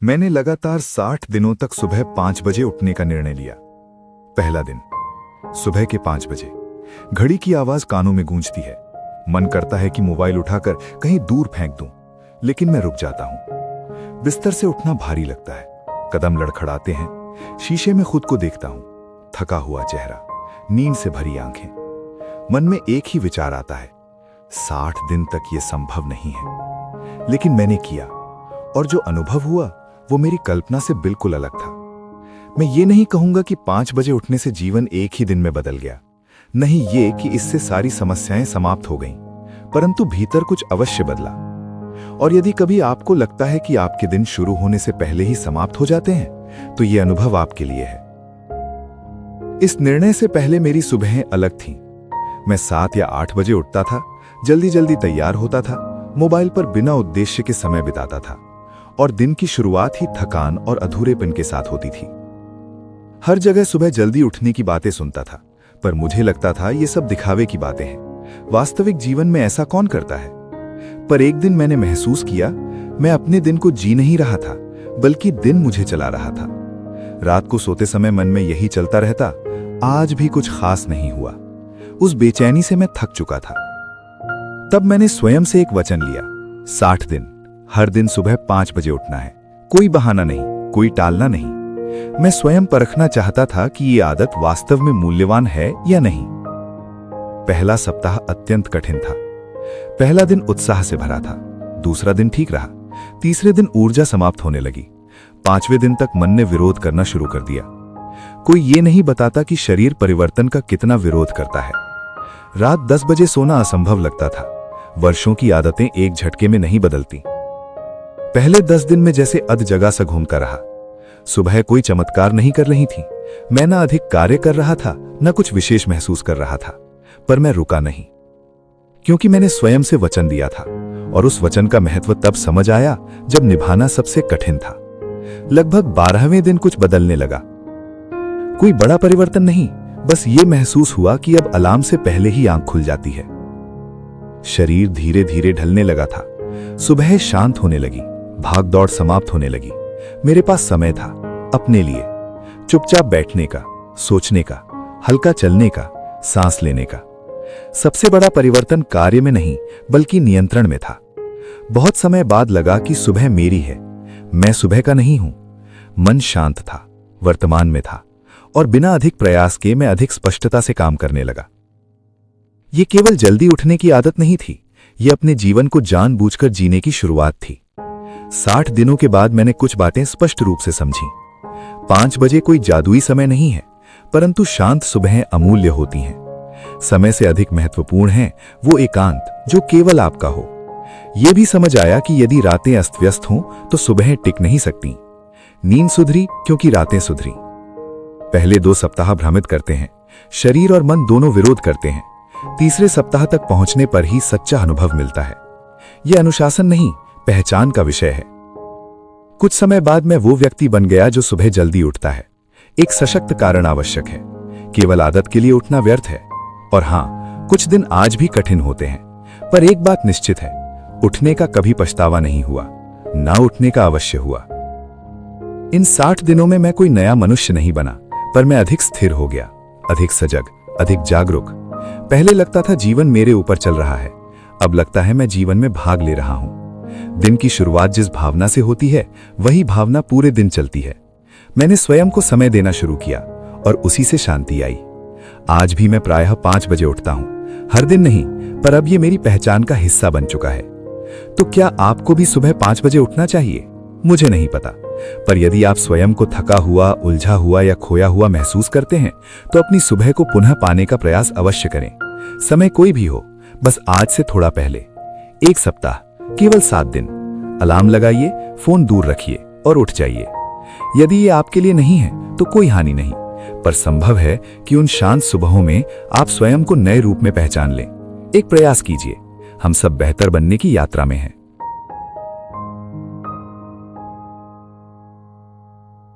मैंने लगातार 60 दिनों तक सुबह 5 बजे उठने का निर्णय लिया। पहला दिन, सुबह के 5 बजे। घड़ी की आवाज कानों में गूंजती है। मन करता है कि मोबाइल उठाकर कहीं दूर फेंक दूं, लेकिन मैं रुक जाता हूं। बिस्तर से उठना भारी लगता है। कदम लड़खड़ाते हैं। शीशे में खुद को देखता हूं। थका हुआ चेहरा, नींद से भरी आंखें। मन में एक ही विचार आता है, 60 दिन तक यह संभव नहीं है। लेकिन मैंने किया, और जो अनुभव हुआ वो मेरी कल्पना से बिल्कुल अलग था। मैं ये नहीं कहूंगा कि 5 बजे उठने से जीवन एक ही दिन में बदल गया। नहीं ये कि इससे सारी समस्याएं समाप्त हो गईं, परंतु भीतर कुछ अवश्य बदला। और यदि कभी आपको लगता है कि आपके दिन शुरू होने से पहले ही समाप्त हो जाते हैं, तो ये अनुभव आपके लिए है। इस निर्णय से पहले मेरी सुबहें अलग थीं। मैं 7 या 8 बजे उठता था, जल्दी जल्दी तैयार होता था, मोबाइल पर बिना उद्देश्य के समय बिताता था, और दिन की शुरुआत ही थकान और अधूरेपन के साथ होती थी। हर जगह सुबह जल्दी उठने की बातें सुनता था, पर मुझे लगता था ये सब दिखावे की बातें हैं। वास्तविक जीवन में ऐसा कौन करता है? पर एक दिन मैंने महसूस किया, मैं अपने दिन को जी नहीं रहा था, बल्कि दिन मुझे चला रहा था। रात को सोते समय मन में यही चलता रहता, आज भी कुछ खास नहीं हुआ। उस बेचैनी से मैं थक चुका था। तब मैंने स्वयं से एक वचन लिया, 60 दिन, हर दिन सुबह 5 बजे उठना है। कोई बहाना नहीं, कोई टालना नहीं। मैं स्वयं परखना चाहता था कि ये आदत वास्तव में मूल्यवान है या नहीं। पहला सप्ताह अत्यंत कठिन था। पहला दिन उत्साह से भरा था, दूसरा दिन ठीक रहा, तीसरे दिन ऊर्जा समाप्त होने लगी, 5वें दिन तक मन ने विरोध करना शुरू कर दिया। कोई ये नहीं बताता कि शरीर परिवर्तन का कितना विरोध करता है। रात 10 बजे सोना असंभव लगता था। वर्षों की आदतें एक झटके में नहीं बदलती। पहले 10 दिन में जैसे अध जगह सा घूमता रहा। सुबह कोई चमत्कार नहीं कर रही थी। मैं ना अधिक कार्य कर रहा था, न कुछ विशेष महसूस कर रहा था, पर मैं रुका नहीं, क्योंकि मैंने स्वयं से वचन दिया था। और उस वचन का महत्व तब समझ आया जब निभाना सबसे कठिन था। लगभग 12वें दिन कुछ बदलने लगा। कोई बड़ा परिवर्तन नहीं, बस ये महसूस हुआ कि अब अलार्म से पहले ही आंख खुल जाती है। शरीर धीरे धीरे ढलने लगा था। सुबह शांत होने लगी, भाग दौड़ समाप्त होने लगी। मेरे पास समय था अपने लिए, चुपचाप बैठने का, सोचने का, हल्का चलने का, सांस लेने का। सबसे बड़ा परिवर्तन कार्य में नहीं, बल्कि नियंत्रण में था। बहुत समय बाद लगा कि सुबह मेरी है, मैं सुबह का नहीं हूं। मन शांत था, वर्तमान में था, और बिना अधिक प्रयास के मैं अधिक स्पष्टता से काम करने लगा। यह केवल जल्दी उठने की आदत नहीं थी, यह अपने जीवन को जानबूझकर जीने की शुरुआत थी। 60 दिनों के बाद मैंने कुछ बातें स्पष्ट रूप से समझी। 5 बजे कोई जादुई समय नहीं है, परंतु शांत सुबहें अमूल्य होती हैं। समय से अधिक महत्वपूर्ण है वो एकांत जो केवल आपका हो। यह भी समझ आया कि यदि रातें अस्त व्यस्त हों तो सुबहें टिक नहीं सकती। नींद सुधरी क्योंकि रातें सुधरी। पहले 2 सप्ताह भ्रमित करते हैं, शरीर और मन दोनों विरोध करते हैं। तीसरे सप्ताह तक पहुंचने पर ही सच्चा अनुभव मिलता है। यह अनुशासन नहीं, पहचान का विषय है। कुछ समय बाद मैं वो व्यक्ति बन गया जो सुबह जल्दी उठता है। एक सशक्त कारण आवश्यक है, केवल आदत के लिए उठना व्यर्थ है। और हां, कुछ दिन आज भी कठिन होते हैं, पर एक बात निश्चित है, उठने का कभी पछतावा नहीं हुआ, ना उठने का अवश्य हुआ। इन 60 दिनों में मैं कोई नया मनुष्य नहीं बना, पर मैं अधिक स्थिर हो गया, अधिक सजग, अधिक जागरूक। पहले लगता था जीवन मेरे ऊपर चल रहा है, अब लगता है मैं जीवन में भाग ले रहा हूं। दिन की शुरुआत जिस भावना से होती है, वही भावना पूरे दिन चलती है। मैंने स्वयं को समय देना शुरू किया, और उसी से शांति आई। आज भी मैं प्रायः 5 बजे उठता हूं, हर दिन नहीं, पर अब यह मेरी पहचान का हिस्सा बन चुका है। तो क्या आपको भी सुबह 5 बजे उठना चाहिए? मुझे नहीं पता, पर यदि आप स्वयं को थका हुआ, उलझा हुआ या खोया हुआ महसूस करते हैं, तो अपनी सुबह को पुनः पाने का प्रयास अवश्य करें। समय कोई भी हो, बस आज से थोड़ा पहले। 1 सप्ताह, केवल 7 दिन। अलार्म लगाइए, फोन दूर रखिए और उठ जाइए। यदि ये आपके लिए नहीं है तो कोई हानि नहीं, पर संभव है कि उन शांत सुबहों में आप स्वयं को नए रूप में पहचान लें। एक प्रयास कीजिए, हम सब बेहतर बनने की यात्रा में हैं।